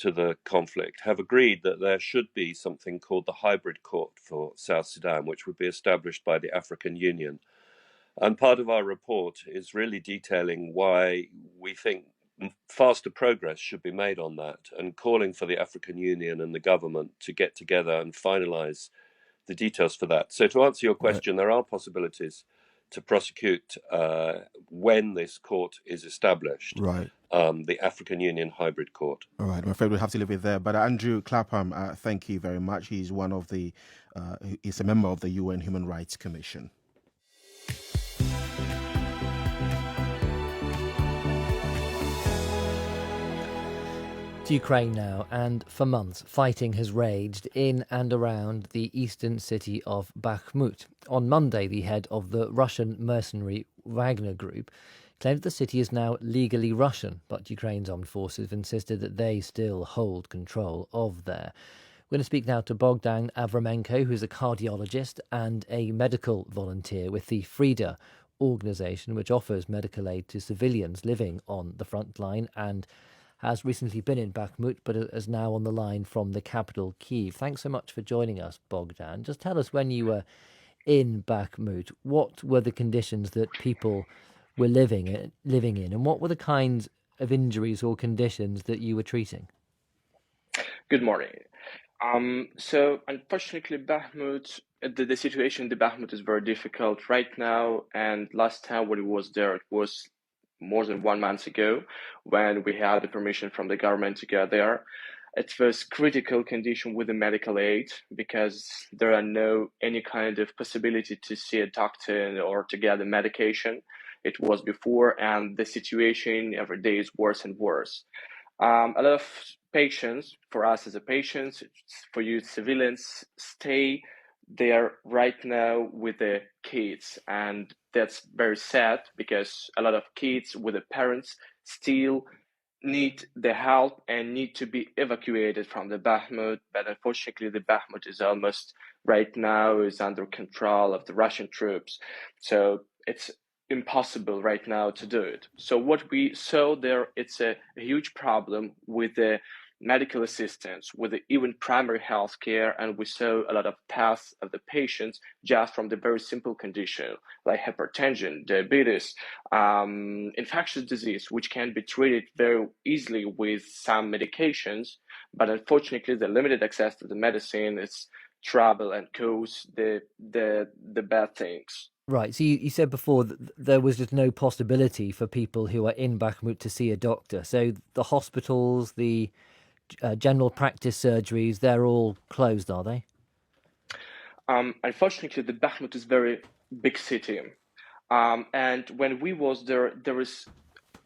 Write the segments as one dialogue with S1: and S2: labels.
S1: to the conflict have agreed that there should be something called the hybrid court for South Sudan, which would be established by the African Union. And part of our report is really detailing why we think faster progress should be made on that, and calling for the African Union and the government to get together and finalize the details for that. So to answer your question, there are possibilities to prosecute when this court is established.
S2: Right.
S1: The African Union Hybrid Court.
S2: All right, I'm afraid we'll have to leave it there. But Andrew Clapham, thank you very much. He's he's a member of the UN Human Rights Commission.
S3: To Ukraine now, and for months fighting has raged in and around the eastern city of Bakhmut. On Monday, the head of the Russian mercenary Wagner Group claimed the city is now legally Russian, but Ukraine's armed forces have insisted that they still hold control of there. We're going to speak now to Bogdan Avramenko, who's a cardiologist and a medical volunteer with the FRIDA organisation, which offers medical aid to civilians living on the front line and has recently been in Bakhmut, but is now on the line from the capital, Kyiv. Thanks so much for joining us, Bogdan. Just tell us, when you were in Bakhmut, what were the conditions that people were living in, and what were the kinds of injuries or conditions that you were treating?
S4: Good morning. So unfortunately, Bakhmut, the situation in the Bakhmut is very difficult right now. And last time when it was there, it was more than 1 month ago, when we had the permission from the government to go there. It was critical condition with the medical aid, because there are no any kind of possibility to see a doctor or to get the medication. It was before, and the situation every day is worse and worse. A lot of patients, for us as a patients, for you civilians, stay there right now with the kids, and that's very sad, because a lot of kids with the parents still need the help and need to be evacuated from the Bakhmut. But unfortunately, the Bakhmut is almost right now is under control of the Russian troops, so it's impossible right now to do it. So what we saw there, it's a huge problem with the medical assistance, with the even primary health care, and we saw a lot of deaths of the patients just from the very simple condition like hypertension, diabetes, infectious disease, which can be treated very easily with some medications, but unfortunately the limited access to the medicine is trouble and cause the bad things.
S3: Right, so you said before that there was just no possibility for people who are in Bakhmut to see a doctor. So the hospitals, the general practice surgeries, they're all closed, are they?
S4: Unfortunately, the Bakhmut is very big city. And when we was there,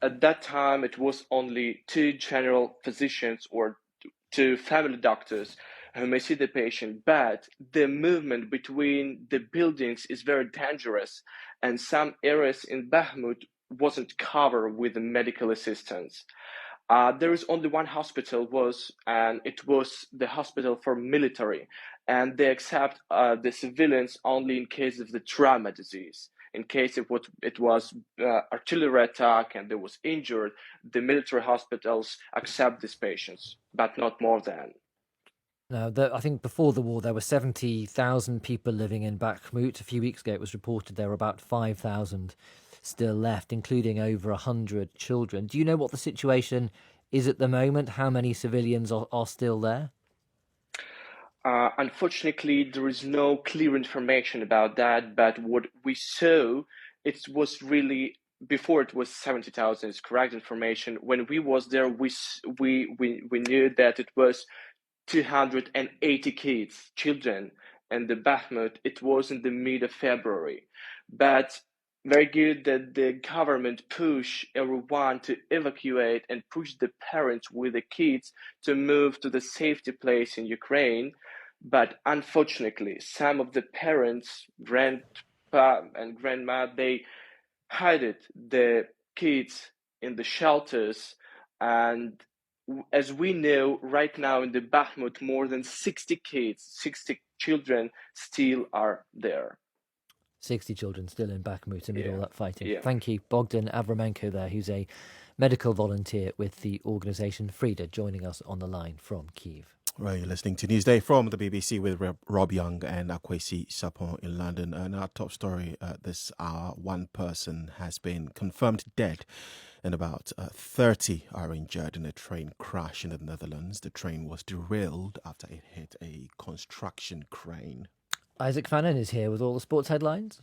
S4: at that time, it was only 2 general physicians or 2 family doctors who may see the patient, but the movement between the buildings is very dangerous, and some areas in Bakhmut wasn't covered with the medical assistance. There is only one hospital and it was the hospital for military, and they accept the civilians only in case of the trauma disease. In case it was artillery attack and they was injured, the military hospitals accept these patients, but not more than.
S3: Now, I think before the war, there were 70,000 people living in Bakhmut. A few weeks ago, it was reported there were about 5,000 still left, including over 100 children. Do you know what the situation is at the moment? How many civilians are still there?
S4: Unfortunately, there is no clear information about that, but what we saw, it was really, before it was 70,000 is correct information. When we was there, we knew that it was 280 children, and the Bakhmut, it was in the mid of February. But very good that the government push everyone to evacuate and push the parents with the kids to move to the safety place in Ukraine. But unfortunately, some of the parents, grandpa and grandma, they hid the kids in the shelters. And as we know, right now in the Bakhmut, more than 60 children still are there.
S3: 60 children still in Bakhmut amid all that fighting.
S4: Yeah.
S3: Thank you, Bogdan Avramenko there, who's a medical volunteer with the organisation. Frida joining us on the line from Kyiv.
S2: Well, you're listening to Newsday from the BBC with Rob Young and Akwesi Sapon in London. And our top story this hour, one person has been confirmed dead and about 30 are injured in a train crash in the Netherlands. The train was derailed after it hit a construction crane.
S3: Isaac Fannin is here with all the sports headlines.